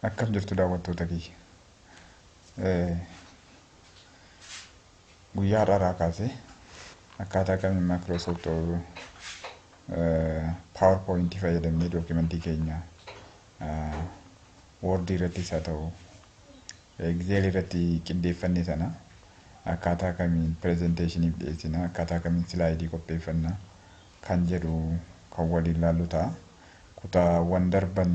Akkam jirtu daawwattoota kiyya. Guyyaa har'aa kaasee akkaataa kamiin Microsoft PowerPoint fayyadamnee dookimentii keenya Word irrattis haa ta'u Excel irratti qindeeffannee sana akkaataa kamiin presentationif dhiyeessina, akkaataa kamiin slaayidii qopheeffanna kan jedhu kan waliin ilaallu ta'a. Kutaawwan darban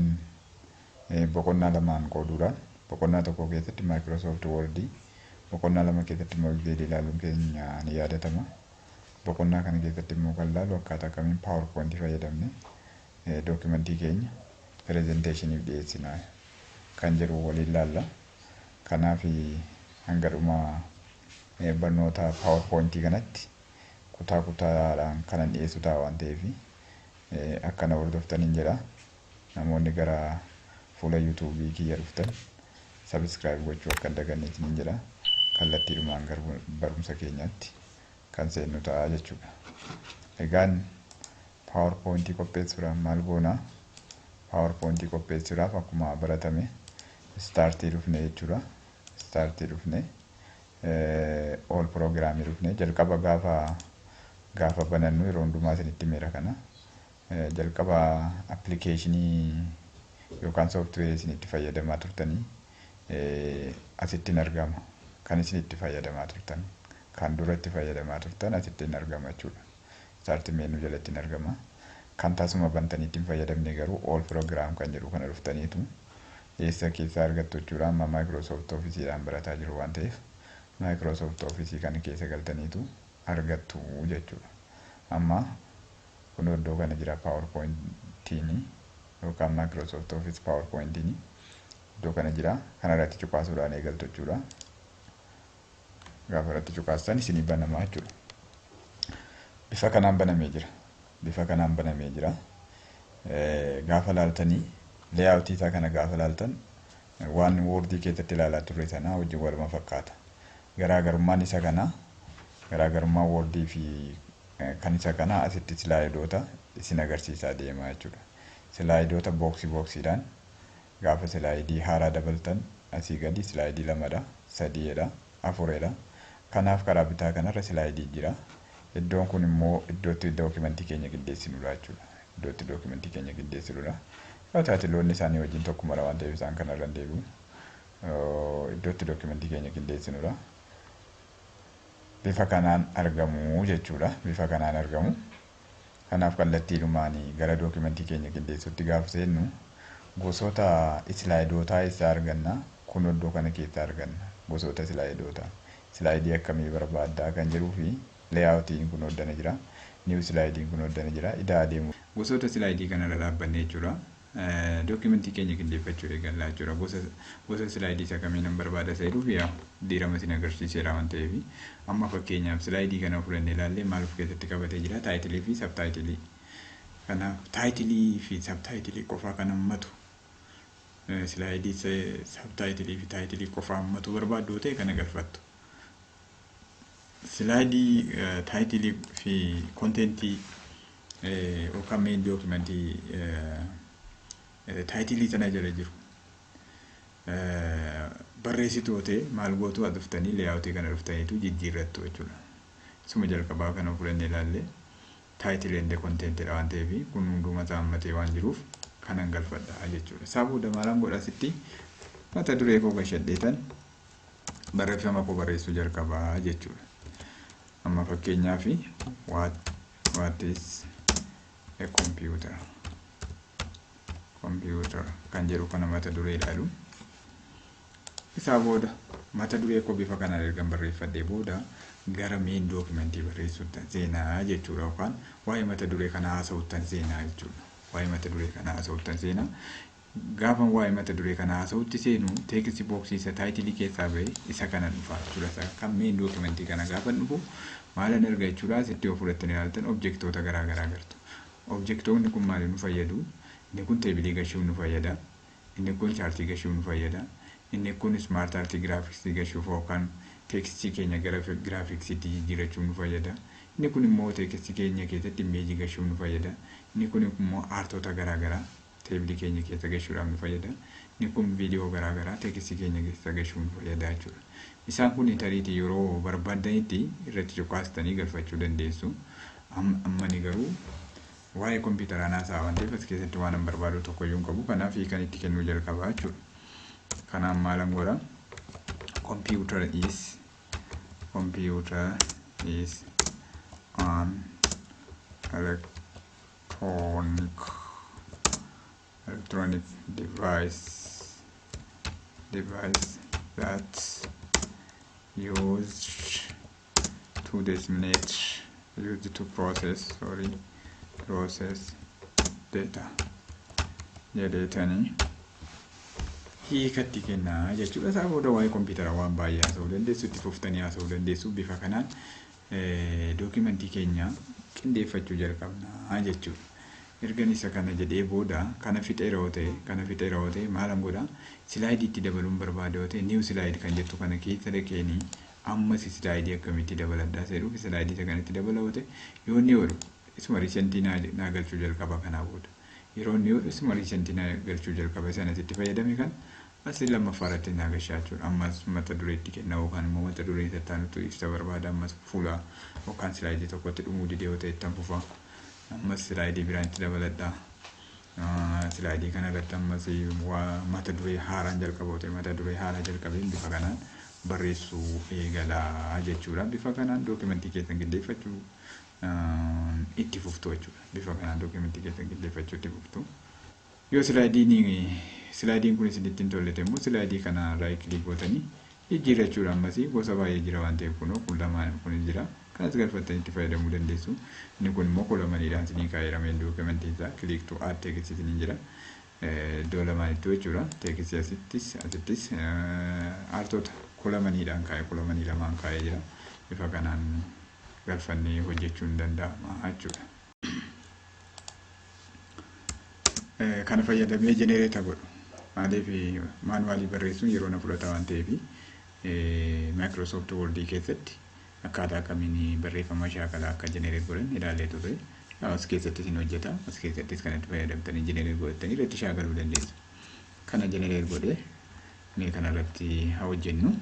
boqonnaa lamaan qooduudhaan boqonnaa tokko keessatti Microsoft Word, boqonnaa lama keessatti immoo Excel ilaaluun keenya ni yaadatama. Boqonnaa kana keessatti immoo kan ilaallu akkaataa kamiin PowerPoint fayyadamne dookimentii keenya presentationif dhiyeessina kan jedhu waliin ilaalla. Kanaaf hanga dhuma barnoota PowerPoint kanatti kutaadhaan kanan dhiyeessu ta'a waan ta'eef akkana hordoftaniin jedha. Namoonni gara fuula YouTube kiyya dhuftan subscribe gochuu akka hin daganneetiin jedha. Kallattiidhumaan gara barumsa keenyaatti kan seennu ta'a jechuudha. Egaan PowerPoint qopheessuudhaaf maal goona? PowerPoint qopheessuudhaaf akkuma baratame startii dhufne jechuudha. Startii dhufne all programii dhufne jalqaba gaafa banannu yeroo hundumaa isinitti meera kana jalqaba applicationii yookaan software isinitti fayyadamaa turtanii asitti argama. Kan isinitti fayyadamaa turtan, kan duratti fayyadamaa turtan asitti argama jechuudha. Start menu jalatti argama. Kan tasuma bantaniitti fayyadamne garuu all program kan jedhu kana dhuftaniitu eessa keessa argattu jechuudha. Amma Microsoft Officeedhaan barataa jiru waan ta'eef Microsoft Office kana keessa galtaniitu argattu jechuudha. Amma kun iddoo kana jira PowerPoint'ini yookaan Microsoft Office PowerPoint'ini iddoo kana jira. Kana irratti cuqaasuudhaan eegaltu jechuudha. Gaafa irratti cuqaastan isinii banamaa jechuudha. Bifa kanaan banamee jira. Gaafa laaltanii layout isaa kana gaafa laaltan waan Word keessatti ilaalaa turre sana wajjin waluma fakkaata. Garaagarummaan isa kana garaagarummaa Word fi kan isa kana asitti slaayidoota isin agarsiisaa deema jechuudha. Slaayidoota boksiidhaan gaafa slaayidii haaraa dabaltan asii gadi slaayidii 2dha, 3dha, 4dha. Kanaaf karaa bitaa kanarra slaayidii jira. Iddoon kun immoo iddootti dookimentii keenya qindeessinudha jechuudha. Iddootti dookimentii keenya qindeessinudha. Yoo taatiloonni isaanii wajjin tokkummaa waan ta'eef isaan kanarra hin deebi'u. Iddootti dookimentii keenya qindeessinudha. Bifa kanaan argamu jechuudha. Bifa kanaan argamu. Kanaaf kallattiidhumaan gara dookimentii keenya qindeessuutti gaafa seennu gosoota slaayidootaa eessaa arganna? Kun iddoo kana keessa arganna. Gosoota slaayidootaa. Slaayidii akkamii barbaaddaa kan jedhuu fi layoutiin kun hoddana jira. New slaayidiin kun hoddana jira. Idaa adeemu. Gosoota slaayidii kanarra dhaabbanne jechuudha. Dookimentii keenya qindeeffachuu eegallaa jechuudha. Gosa slaayidii isa kamiin barbaada isa jedhuuf diirama isin agarsiiseera waan ta'eef amma fakkeenyaaf slaayidii kana fudhannee ilaallee maal of keessatti qabatee jira? Taayitilii fi sabtaayitilii. Kanaaf taayitilii fi sabtaayitilii qofaa kan hammatu slaayidii sabtaayitilii fi taayitilii qofaa hammatu barbaaddu ta'e kana galfattu. Slaayidii taayitilii fi kontentii yookaan main dookimentii taayitilii sana jala jiru barreessituu ta'e maal gootu dhuftanii layoutii kana dhuftaniitu jijjiirrattu jechuudha. Isuma jalqabaa kana fudhannee ilaallee taayitilii and kontentiidha waan ta'eef kun hunduma isaa hammatee waan jiruuf kanan galfadha jechuudha. Isaa booda maalaan godhasitti mata duree koo gashadheetan barreeffama koo barreessuu jalqabaa jechuudha. Amma fakkeenyaaf what is a computer kan jedhu kana mata duree ilaalu. Isaa booda mata duree koo bifa kanaan ergan barreeffadhee booda gara main dookimentii barreessuuttan seenaa jechuudha yookaan waa'ee mata duree kana haasa'uuttan seenaa jechuudha. Waa'ee mata duree kana haasa'uuttan seenaa. Gaafa waa'ee mata duree kana haasa'uutti seenu teeksti booksii isa taayitilii keessaa ba'e isa kana dhufa jechuudha. Kan main dookimentii kana gaafa dhufu maalan erga jechuudha. Asitti yoo fudhattanii ilaaltan objektoota garaagaraa agartu. Objektoonni kun maaliif nu fayyadu? Inni kun teebilii gashuuf nu fayyada. Inni kun chaartii gashuuf nu fayyada. Inni kun smart art graphics gashuuf yookaan teekstii keenya gara graphics'itti jijjiirachuuf nu fayyada. Inni kun immoo teekstii keenya keessatti imeejii gashuuf nu fayyada. Inni kun immoo aartota garaagaraa teebili keenya keessa gashuudhaaf nu fayyada. Inni kun viidiyoo garaagaraa teekistii keenya keessa gashuun nu fayyada jechuudha. Isaan kun tariitii yeroo barbaadanitti irratti cuqqaastanii galfachuu dandeessu. Amma ni garuu waa'ee kompiitaraa naasaa waan ta'eef as keessatti waan an barbaadu tokko iyyuu hin qabu. Kanaaf kan itti kennuu jalqabaa jechuudha. Kanaaf maalan godha? Computer is an electronic device that used to process data jedhetanii hiikatti kennaa jechuudha. Isaa booda waa'ee kompiitara waan baay'ee haasa'uu dandeessu, itti fuftanii haasa'uu dandeessu. Bifa kanaan dookimentii keenya qindeeffachuu jalqabnaa jechuudha. Ergan isa kana jedhee booda kana fixee raawwate maalan godha? Silaayidii itti dabaluun barbaade yoo ta'e niiw silaayid kan jettu kana keessa dhaqeenii ammas silaayidii akkamitti dabaladhaa jedhuuf silaayidii isa kanatti dabalawate yoo ni oolu isuma riisentii naa galchuu jalqaba. Kanaa booda yeroo ni oolu isuma riisentii naa galchuu jalqaba. Sanas itti fayyadame kan asii lammaffaa irratti naa gashaa jechuudha. Ammas mata dureetti kenna yookaan immoo mata duree tattaanutu ibsa barbaada. Ammas fuula yookaan silaayidii tokkotti dhumuu didee yoo ta'e ittan fufa. Ammas silaayidii biraan itti dabaladhaa. Silaayidii kana irratti ammas mata duree haaraan jalqaba ta'e mata duree haaraa jalqabeen bifa kanaan barreessuu eegalaa jechuudha. Bifa kanaan dookimentii keessan qindeeffachuu itti fuftu jechuudha. Bifa kanaan dookimentii keessan qindeeffachuu itti fuftu. Yoo silaayidiin kun isinitti hin tolle immoo silaayidii kana raayit kilik gootanii jijjiirrachuudha. Ammas gosa baay'ee jira waan ta'eef kun lamaan kun jira. Kanas galfattanii itti fayyadamuu dandeessu. Inni kun immoo kolomaniidhaan isinii kaa'eeramee dookimentii isaa kilik to add teekist isiniin jira. Iddoo lamaanitti jechuudha. Teekistii asittis aartota kolomaniidhaan kaa'ee kolomanii lamaan kaa'ee jira. Bifa kanaan galfannee hojjechuun danda'ama jechuudha. Kana fayyadamee jenereeta godhu. Maaliif maanuwaalii barreessuun yeroo na fudhata waan ta'eef Microsoft Word keessatti akkaataa akkamiin barreeffama shaakalaa akka jenereet godhan ilaalee turre. As keessattis ni hojjeta. As keessattis kanatti fayyadamtanii jenereet godhatanii irratti shaakaluu dandeessu. Kana jenereet godhee mee kanarratti haa hojjennu.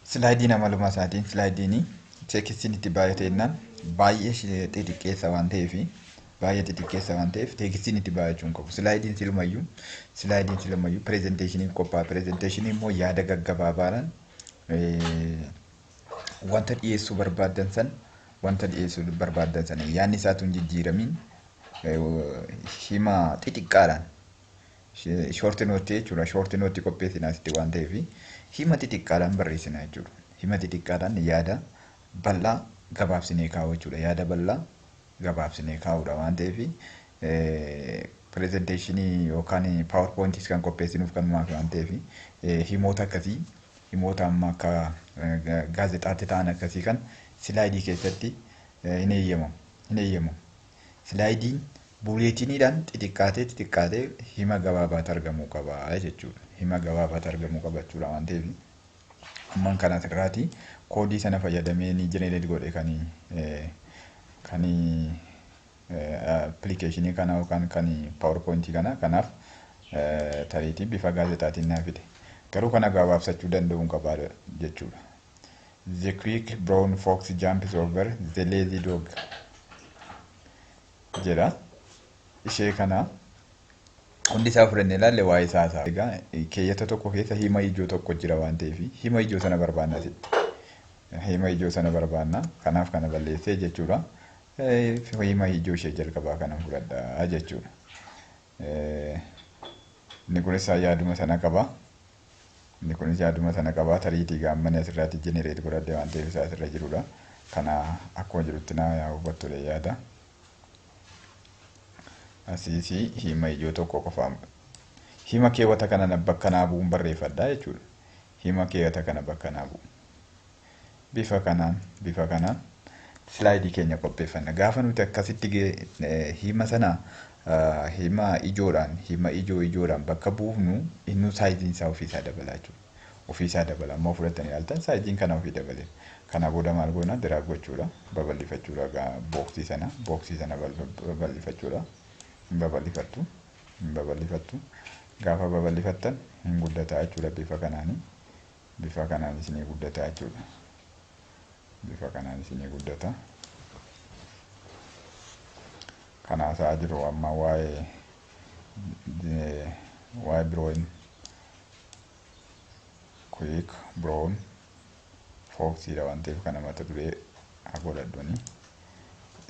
Silaayidii namaluma isaatiin silaayidiin teekistiin itti baay'ate jennaan baay'ee xixiqqeessa waan ta'eef teekistiin itti baay'achuu hin qabu. Silaayidiin silumayyuu pirezenteeshiniif qophaa'a. Pirezenteeshinii immoo yaada gaggabaabaadhaan wanta dhiyeessuu barbaadan san yaadni isaatu hin jijjiiramiin hima xixiqqaadhaan shoorti nootii jechuudha. Shoorti nootii qopheessinaa asitti waan ta'eef hima xixiqqaadhaan barreessinaa jechuudha. Hima xixiqqaadhaan yaada bal'aa gabaabsinee kaa'u jechuudha. Yaada bal'aa gabaabsinee kaa'uudha waan ta'eef pirezenteeshinii yookaan paawerpoointiis kan qopheessinuuf kan maaf waan ta'eef himoota akkasii himoota amma akka gaazexaatti ta'an akkasii kan silaayidii keessatti hin eeyyamamu. Silaayidiin buleetiniidhaan xixiqqaatee hima gabaabaatti argamuu qaba jechuudha. Hima gabaabaatti argamuu qaba jechuudha waan ta'eef amman kana irraati koodii sana fayyadamee ni jenereet godhe kan appilikeeshinii kana yookaan kan paawerpoointii kana. Kanaaf tariitii bifa gaazexaatiin naa fide. Garuu kana gabaabsachuu danda'uun qaba jechuudha. The quick brown fox jumps over the lazy dog jedha. Ishee kana hundi isaa fudhannee ilaalle waa'ee isaa. Egaa keeyyata tokko keessa hima ijoo tokko jira waan ta'eef hima ijoo sana barbaanna asitti. Hima ijoo sana barbaanna. Kanaaf kana balleessee jechuudha. Hima ijoo ishee jalqabaa kana fudhadhaa jechuudha. Inni kunis yaaduma sana qaba. Tariitii gaammanii asirraatti jenereet godhadhe waan ta'eef isaa asirra jirudha. Kana akkuma jirutti naa hubattolee yaada. Asii hima ijoo tokko qofaa. Hima keewwata kana bakka naa bu'uun barreeffadhaa jechuudha. Hima keewwata kana bakka naa bu'u. Bifa kanaan silaayidii keenya qopheeffanna. Gaafa nuti akkasitti hima sana hima ijoodhaan bakka buufnu inni saayiziin isaa ofiisaa dabala jechuudha. Ofiisaa dabala. Ammoo fudhatanii ilaaltan saayiziin kana ofii dabale. Kana booda maal goona diraag gochuudha. Babal'ifachuudha booksii sana babal'ifachuudha. babal'ifattu babal'ifattu gaafa babal'ifattan hin guddataa jechuudha bifa kanaan isinii guddataa jechuudha bifa kanaan isinii guddata kanaasaa jiru amma waa'ee brown quick brown foxidha waan ta'eef kana mata duree godhadhuni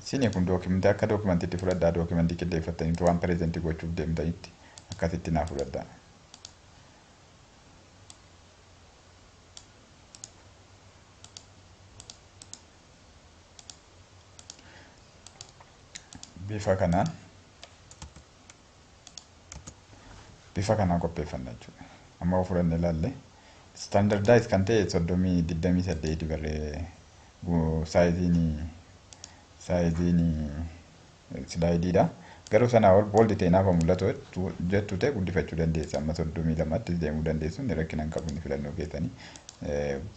isin kun dookimentii akka dookimentiitti fudhadhaa dookimentii qindeeffattaniitu waan pireezentii gochuuf deemtanitti akkasitti naa fudhadhaa bifa kanaan qopheeffanna jechuudha amma ofirranne ilaalle standardize kan ta'e 30-28 barree saayiziin slaayidiidha garuu sanaa ol booldi ta'e naaf mul'atu jettu ta'e guddifachuu dandeessa amma 32tti deemuu dandeessu inni rakkina hin qabu inni filannoo keessanii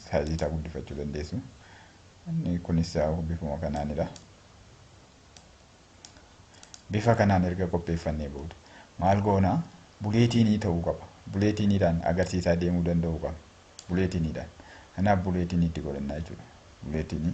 saayizii isaa guddifachuu dandeessu inni kunis bifuma kanaanidha bifa kanaan erga qopheeffannee booda maal goona buleetiinii ta'uu qaba buleetiiniidhaan agarsiisaa deemuu danda'uu qaba buleetiiniidhaan kanaaf buleetiiniitti godhannaa jechuudha buleetiinii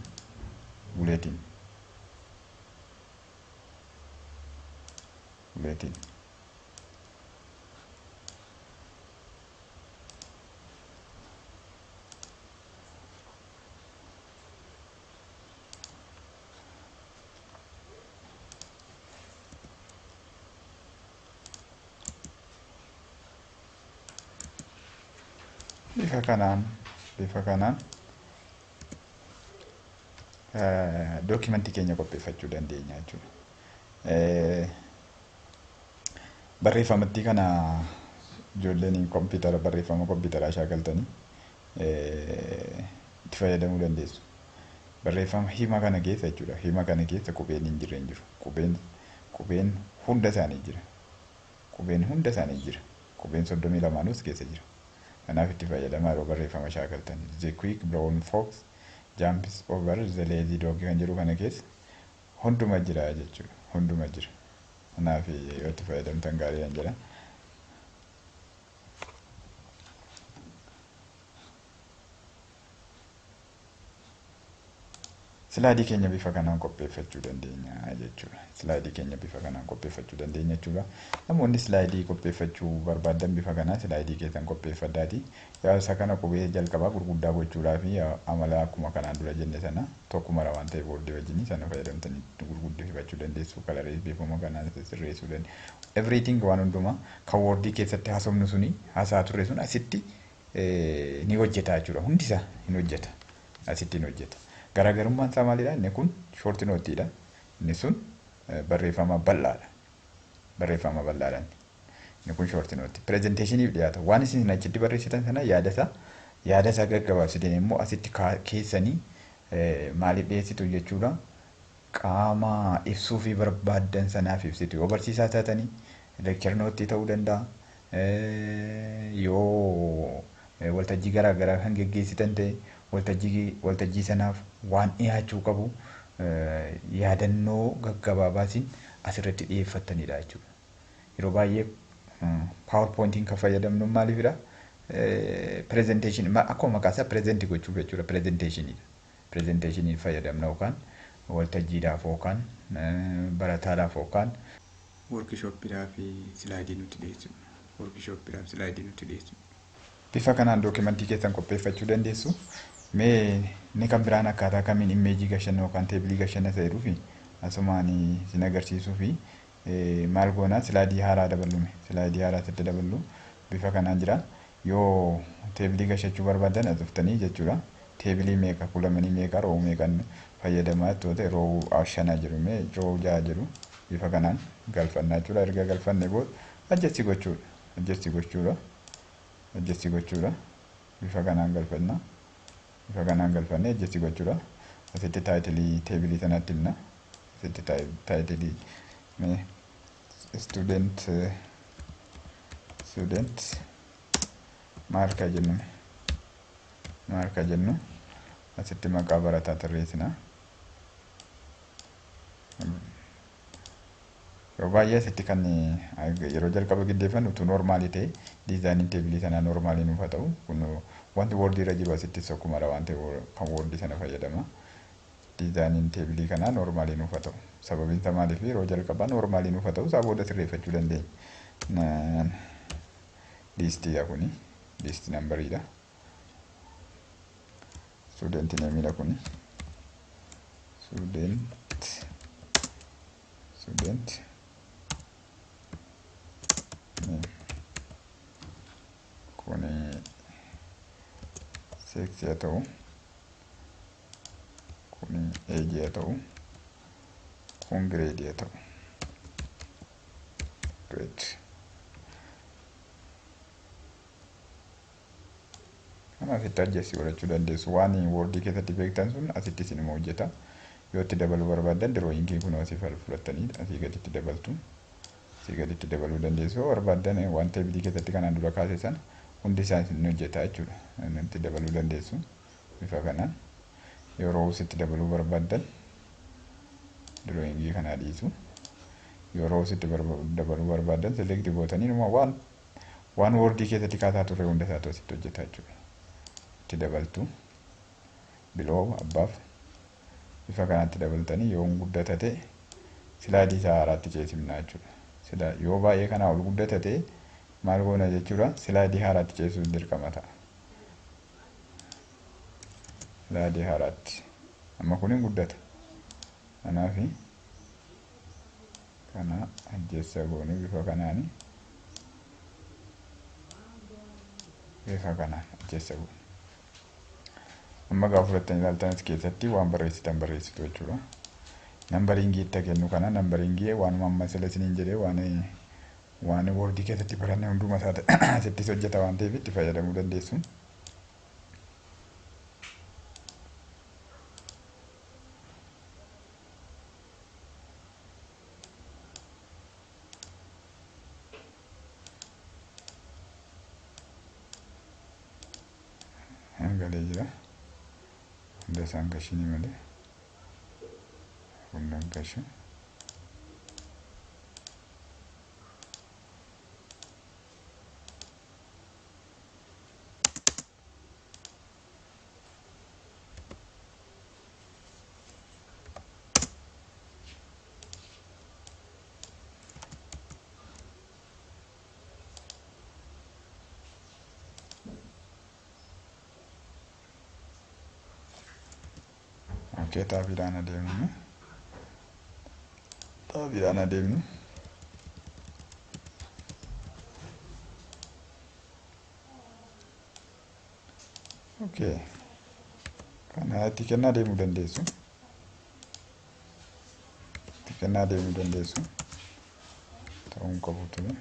bifa kanaan dookimentii keenya qopheeffachuu dandeenya jechuudha. Barreeffamatti kana ijoolleen barreeffama kompiitaraa shaakaltanii itti fayyadamuu dandeessu. Barreeffama hima kana keessa jechuudha. Hima kana keessa qubeen hin jirre hin jiru. Qubeen hunda isaanii jira. Qubeen 32 keessa jira. Kanaaf itti fayyadamaa yeroo barreeffama shaakaltan the quick brown fox jumps over the lazy dog kan jedhu kana keessa hunduma jira jechuudha hunduma jira kanaaf yoo itti fayyadamtan gaariidhaan jedha Slaidii keenya bifa kanaan qopheeffachuu dandeenya jechuudha. Slaidii keenya bifa kanaan qopheeffachuu dandeenya jechuudha. Namoonni slaidii qopheeffachuu barbaadan bifa kanaan slaidii keessan qopheeffadhaati. Yaa isa kana qubee jalqabaa gurguddaa gochuudhaa fi amala akkuma kanaan dura jenne sana tokkuma waan ta'e booddee wajjin sana fayyadamtanii gurguddifachuu dandeessu. Kalarii bifuma kanaan sirreessuu dandeessu. Everything waan hundumaa kan wordii keessatti haasofnu suni haasaa turre sun asitti ni hojjeta jechuudha. Hundi isaa hin hojjeta. Asitti hin hojjeta. Garaagarummaan isaa maalidha? Inni kun short note-dha. Inni sun barreeffama bal'aadha. Barreeffama bal'aadha. Inni kun short note. Presentationif dhiyaata. Waan isin achitti barreessitan sana yaada isaa gaggabaabsitan immoo asitti keessanii maaliif dhiyeessitu jechuudha. Qaama ibsuu fi barbaadan sanaaf ibsitu. Yoo barsiisaa taatanii lecture note ta'uu danda'a. Yoo waltajjii garaagaraa kan geggeessitan ta'e waltajjii sanaaf waan dhiyaachuu qabu yaadannoo gaggabaabaatiin asirratti dhiyeeffattanidha jechuudha. Yeroo baay'ee PowerPointiin kan fayyadamnu maaliifidha? Presentation akkuma maqaa isaa present gochuuf jechuudha. Presentationii fayyadamna yookaan waltajjiidhaaf yookaan barataadhaaf yookaan workshoppiidhaaf slaidii nuti dhiyeessinu. Bifa kanaan dookimentii keessan qopheeffachuu dandeessu. Mee ni kan biraan akkaataa kamiin imeejii gashanna yookaan teebilii gashanna ta'edhuu fi asumaan isin agarsiisuu fi maal goona slaidii haaraa daballume. Slaidii haaraa sitti daballu bifa kanaan jira. Yoo teebilii gashachuu barbaadan atuftanii jechuudha. Teebilii meeqa kulamanii meeqa roo meeqan fayyadamaa ta'e roo 5 jiru mee roo 6 jiru bifa kanaan galfannaa jechuudha. Erga galfanne booda adjustii gochuudha. Bifa kanaan galfanna. Bifa kanaan galfanne adjustii gochuudha. Asitti taayitilii teebilii sanatti himna. Asitti taayitilii student maal jennu asitti maqaa barataa tarreessina. yeroo baay'ee asitti kan yeroo jalqaba giddeeffannu utuu noormaalii ta'e diizaayiniin teebilii sanaa noormaalii nuuf haa ta'u kun wanti woordii irra jiru asitti sokkumadha waan ta'e kan woordii sana fayyadama diizaayiniin teebilii kanaa noormaalii nuuf haa ta'u sababiin isaa maaliif yeroo jalqabaa noormaalii nuuf haa ta'u isaa booda sirreeffachuu dandeenya liistiidha kuni liistii nambariidha student neemiidha kuni student kuni seksii haa ta'u kuni eejii haa ta'u kun gireedii haa ta'u great kana asitti ajjeessi godhachuu dandeessu waan woordii keessatti beektan sun asitti isinuma hojjeta yoo itti dabaluu barbaadan dirooyingii kun asii fudhattanii asii gaditti dabaltu asii gaditti dabaluu dandeessu yoo barbaadan waan teebilii keessatti kanaan dura kaase sana hundi isaa isin hojjeta jechuudha itti dabaluu dandeessu bifa kanaan yeroo usitti dabaluu barbaadan dirooyingii kanaa dhiisu yeroo usitti dabaluu barbaadan selekti gootanii waan woordii keessatti kaasaa turre hunda isaatu asitti hojjeta jechuudha itti dabaltu biloo abbaaf bifa kanatti dabaltanii yoo guddata ta'e silaadii isaa haaraatti ceesifna jechuudha sila yoo baay'ee kanaa ol guddata ta'e maal goona jechuudha silaadii haaraatti ceesisuun dirqama ta'a silaadii haaraatti amma kun hin guddata kanaaf kana ajjeessa goone bifa kanaani bifa kanaan ajjeessa goone amma gaafa fudhattanii ilaaltanis keessatti waan barreessitan barreessitu jechuudha nambariingii itti kennu kana nambariingii waanuma amma sila isiniin jedhee waan woordii keessatti baranne hunduma isaa asittis hojjeta waan ta'eef itti fayyadamuu dandeessu galee jira hunda isaan gashinii malee hundaan gashu Oke, taabiidhaan adeemnu. Taabiidhaan adeemnu. Oke. Kana itti kennaa deemuu dandeessu. Itti kennaa deemuu dandeessu. Ta'uun qabu ture.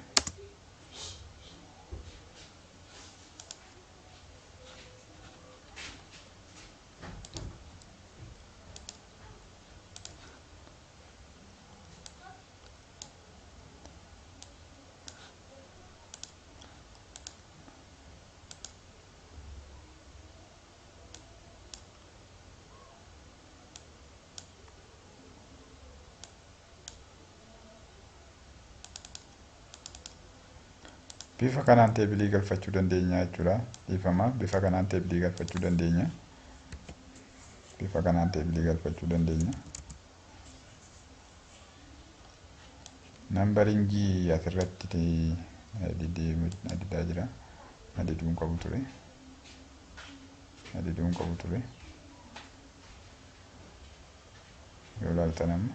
Bifa kanaan teebilii galfachuu dandeenya jechuudha. Bifa kanaan teebilii galfachuu dandeenya. Bifa kanaan teebilii galfachuu dandeenya. Nambaringii asirratti adidaa jira. Adiduun qabu ture. Adiduun qabu ture. Yoo ilaaltan amma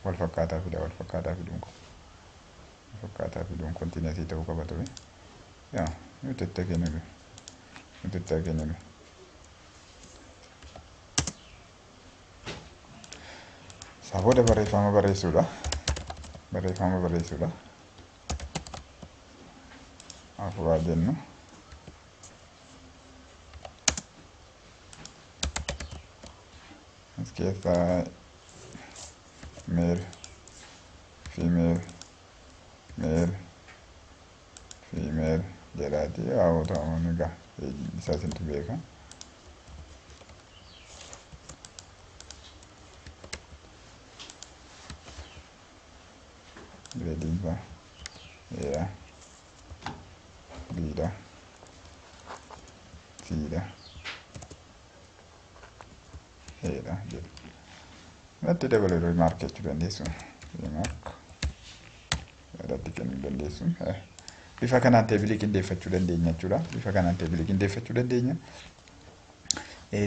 wal fakkaataa fiduun qabu. Fakkaataa fiduun kontiineetii ta'uu qaba ture. Yaa nuti itti kennu. Sabooda barreeffama barreessuudha. Afuraa jennu. As keessaa male, female jedhaati haa ta'uun egaa isaa isintu beeka. Viva. Yeah. Vida. Vida. Era. Natti dabalu remark jechuu dandeessu. Remark. Irratti kennuu dandeessu. Bifa kanaan teebilii qindeeffachuu dandeenya jechuudha. Bifa kanaan teebilii qindeeffachuu dandeenya.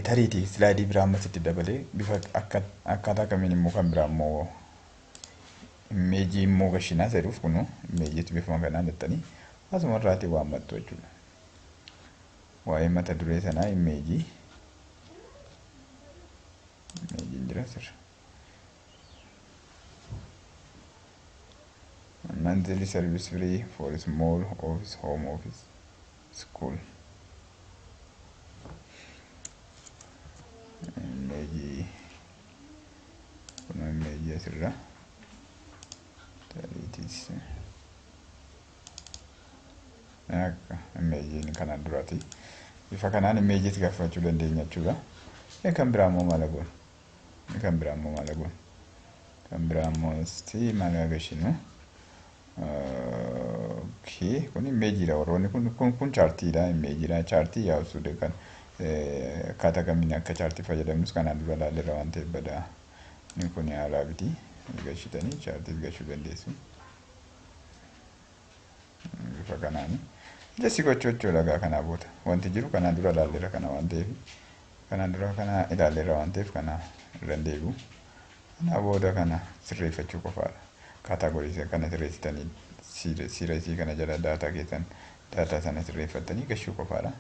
Tariitii slaayidii biraa ammas itti dabalee bifa akkaataa kamiin immoo kan biraa immoo imeejii immoo gashinaa jedhuuf kunu imeejiitu bifa kanaan jettanii asuma irraatii waammattu jechuudha. Waa'ee mata duree sanaa imeejiin jira sirra. Monthly service free for small office, home office, school. Imeejii kun imeejii asirra. Tariitis. Imeejiin kanaan duraati. Bifa kanaan imeejiitti gaafachuu dandeenya jechuudha. Kan biraa immoo maal goon? Kan biraa immoo maal goon? Kan biraa immoo isti maal agashinu? Okay, kun imeejiidha warroonni kun chaartiidha. Imeejiidha chaartii yaa usuudhe kan akkaataa kamiin akka chaartii fayyadamnus kanaan dura ilaalleerra waan ta'eef badaa. Inni kun haaraa biti gashitanii chaartii gashuu dandeessu. Bifa kanaani. Jessi gochuu jechuudha kanaa booda. Wanti jiru kanaan dura ilaalleerra kana waan ta'eef. Kanaan dura kana ilaalleerra waan ta'eef kana irra hin deebi'u. Kanaa booda kana sirreeffachuu qofaadha. Kaataagorii kana sirreessitanii siirasii kana jala daataa keessan daataa sana sirreeffatanii gashuu qofaadha.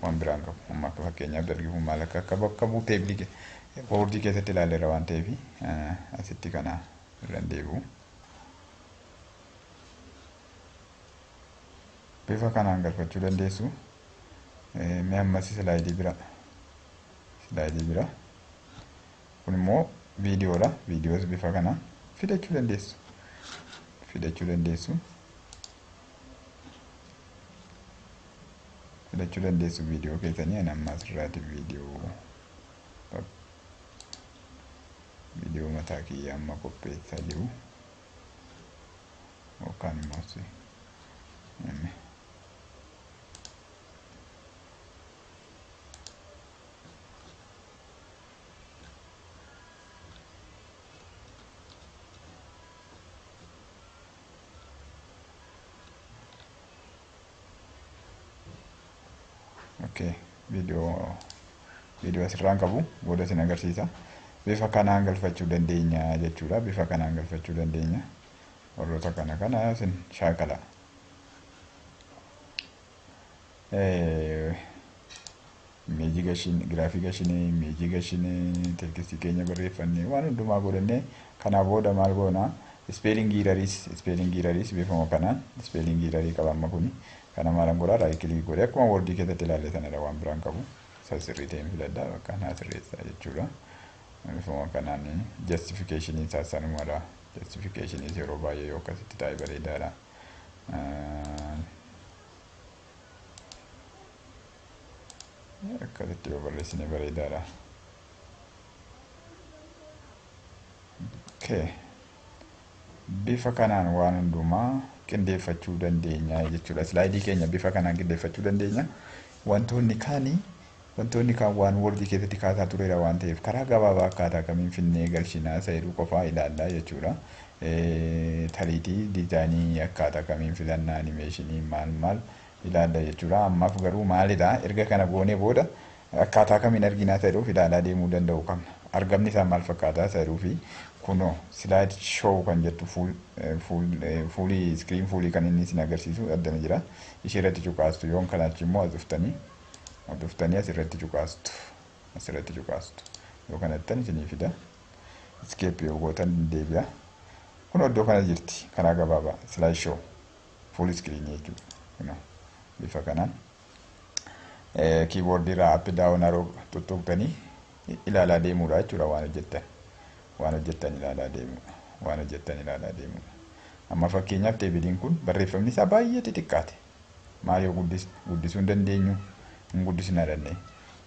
Waan biraan qabu. Amma akka fakkeenyaaf dargifuu maal akka bakka bu'u teebilii boordii keessatti ilaalleerra waan ta'eef asitti kana irra hin deebi'u. Bifa kanaan galfachuu dandeessu. Mee ammas slaayidii bira. Slaayidii bira. Kun immoo viidiyoodha. Viidiyoos bifa kanaan fidachuu dandeessu. Fidachuu dandeessu viidiyoo keessanii ani amma asirraati viidiyoo mataa kiyya amma qopheessaa jiru yookaan immoo okay, viidiyoo asirraan qabu booda isin agarsiisa. Bifa kanaan galfachuu dandeenya jechuudha. Bifa kanaan galfachuu dandeenya. Warroota kana isin shaakala. Imeejii gashin, giraafii gashinee, imeejii gashinee, teekistii keenya barreeffannee waan hundumaa godhannee kanaa booda maal goona? Ispeelingii irariis bifuma kanaan ispeelingii irarii qaba amma kuni. Kana maalan godhaa raayit kilikii godhee akkuma woordii keessatti ilaalle sanadha waan biraan qabu. Sirrii ta'een filadhaa bakka naa sirreessaa jechuudha. Bifuma kanaan justifikeeshinii isaas sanumadha. Justifikeeshinii yeroo baay'ee yoo akkasitti taa'e bareedaadha. Akkasitti yoo barreessine bareedaadha. Okay. Bifa kanaan waan hundumaa qindeeffachuu dandeenya jechuudha. Slaayidii keenya bifa kanaan qindeeffachuu dandeenya. Wantoonni kaan waan woordii keessatti kaasaa tureera waan ta'eef karaa gabaabaa akkaataa kamiin finnee galchinaa sayiduu qofaa ilaallaa jechuudha. Tariitii diizaayinii akkaataa kamiin filannaa animeeshinii maal ilaalla jechuudha. Ammaaf garuu maalidha erga kana goonee booda akkaataa kamiin arginaa sayidhuuf ilaalaa deemuu danda'u qabna. Argamni isaa maal fakkaataa sayiduu fi kunoo slide show kan jettu fuulii screen fuulii kan inni isin agarsiisu addana jira. Ishee irratti cuqaastu yoon kanaachi immoo aduftanii asirratti cuqaastu. Yoo kanattan isinii fida. Escape yoo gootan deebi'a. Kun iddoo kana jirti karaa gabaabaa slide show full screen jechuudha. Kunoo bifa kanaan keyboard irraa up down arrow tuttuqtanii ilaalaa deemuudha jechuudha waan hojjettan ilaalaa deemu. Amma fakkeenyaaf teebiliin kun barreeffamni isaa baay'ee xixiqqaate. Maal yoo guddisuu hin dandeenyu hin guddisuu dandeenye.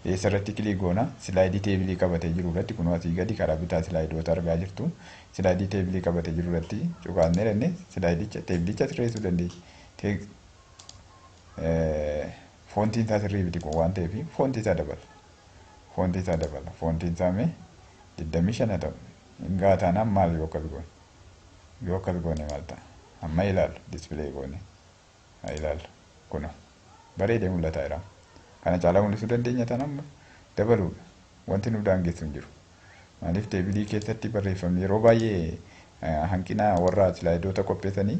eessarratti kilii goona silaayidii teebilii qabatee jiru irratti kunoo asii gadi karaa bitaa silaayidoota argaa jirtu silaayidii teebilii qabatee jiru irratti cuqaasnee dhannee silaayidicha teebilicha sirreessuu dandeenya. Foontiin isaa sirrii biti kun waan ta'eef foontii isaa dabala. Foontii isaa dabala. Foontiin isaa mee 25 haa ta'u. Hingaa taanaan maal yoo akkas goone? Yoo akkas goone maal ta'a? Amma ilaalu dispilee goone. Haa ilaalu. Kunoo bareedee mul'ataa jira. Kana caalaa mul'isuu dandeenya taanaan dabaluudha. Wanti nu daangessu hin jiru. Maaliif teebilii keessatti barreeffamni yeroo baay'ee hanqina warra silaayidoota qopheessanii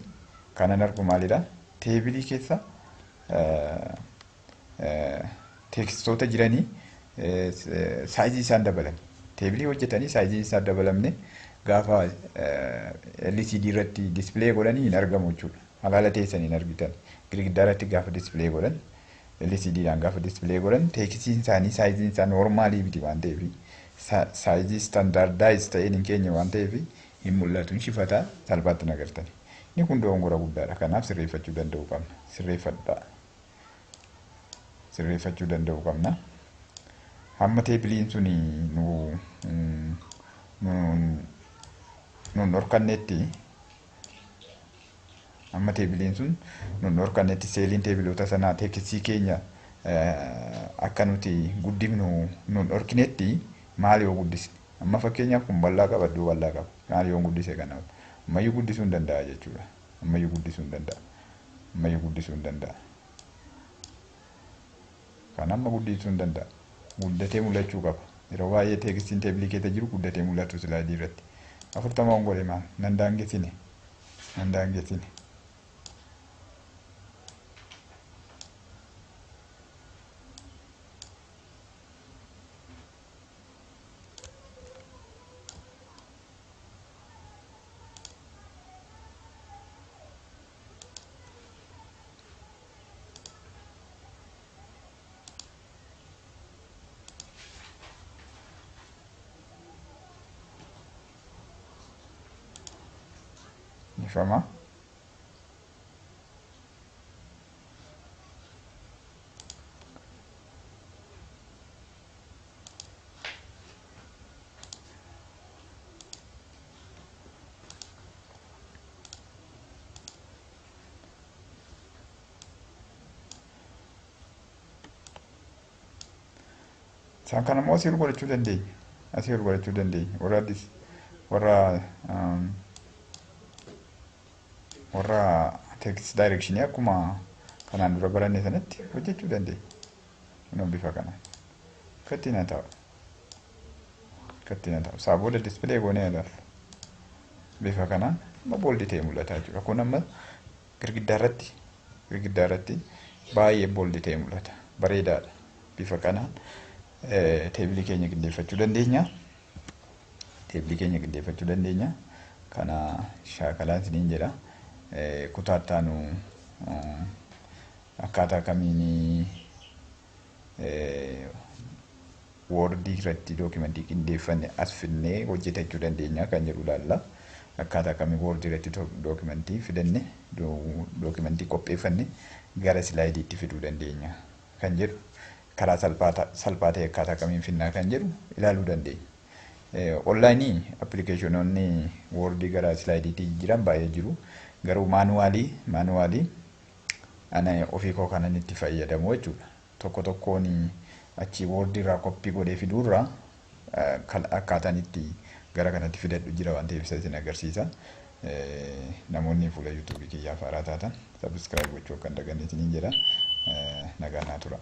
kanan argu maalidha? Teebilii keessa teekstoota jiranii saayizii isaan dabalan. Teebilii hojjetanii saayizii isaan dabalamne gaafa LCD irratti dispilee godhanii hin argamu jechuudha. Halaala teessanii hin argitan. Girgiddaa irratti gaafa dispilee godhan LCDdhaan gaafa dispilee godhan teeksiin isaanii saayiziin isaa noormaalii miti waan ta'eef saayizii standaardaayiz ta'een hin keenye waan ta'eef hin mul'atu hin shifataa salphaatti nagartani. Inni kun dogongora guddaadha. Kanaaf sirreeffachuu danda'uu qabna. Sirreeffachuu danda'uu qabna. Hamma teebiliin suni nun dhorkannetti amma teebiliin sun nun dhorkannetti seeliin teebiloota sanaa teeksii keenya akka nuti guddifnu nun dhorkinetti maal yoo guddisne amma fakkeenyaaf kun bal'aa qaba iddoo bal'aa qaba maal yoo guddise kanaaf ammayyuu guddisuu hin danda'a jechuudha. Ammayyuu guddisuu hin danda'a. Kan amma guddisuu hin danda'a. Guddatee mul'achuu qaba. Yeroo baay'ee teekstiin teebilii keessa jiru guddatee mul'atu silaayidii irratti. 40 ongole maal nan daangesine. Ifama. Isaan kana immoo asii ol godhachuu dandeenya. Warra text directionii akkuma kanaan dura baranne sanatti hojjechuu dandeenya. Kunoo bifa kanaan. Kattiin haa ta'u. Isaa booda dispilee goonee ilaalu. Bifa kanaan amma booldi ta'e mul'ata jechuudha. Kun amma girgiddaa irratti baay'ee booldi ta'e mul'ata. Bareedaadha. Bifa kanaan teebilii keenya qindeeffachuu dandeenya. Kana shaakalaan isiniin jedha. Kutaataanu akkaataa kamiin woordii irratti dookimentii qindeeffanne as fidnee hojjetachuu dandeenya kan jedhu ilaalla. Akkaataa kamiin woordii irratti dookimentii fidanne dookimentii qopheeffanne gara silaayidiitti fiduu dandeenya kan jedhu karaa salphaa ta'e akkaataa kamiin finnaa kan jedhu ilaaluu dandeenya. Onlaayinii appilikeeshinoonni woordii gara silaayidiitti jiran baay'ee jiru. Garuu maanuwaalii ana ofii koo kanan itti fayyadamu jechuudha. Tokkoon achi woordii irraa koppii godhee fiduurraa akkaataan itti gara kanatti fidadhu jira waan ta'eef isin agarsiisa. Namoonni fuula yuutuubii kiyyaaf haaraa taatan sabiskiraayib gochuu akka hin dagannee isiniin jedha. Nagaan naa tura.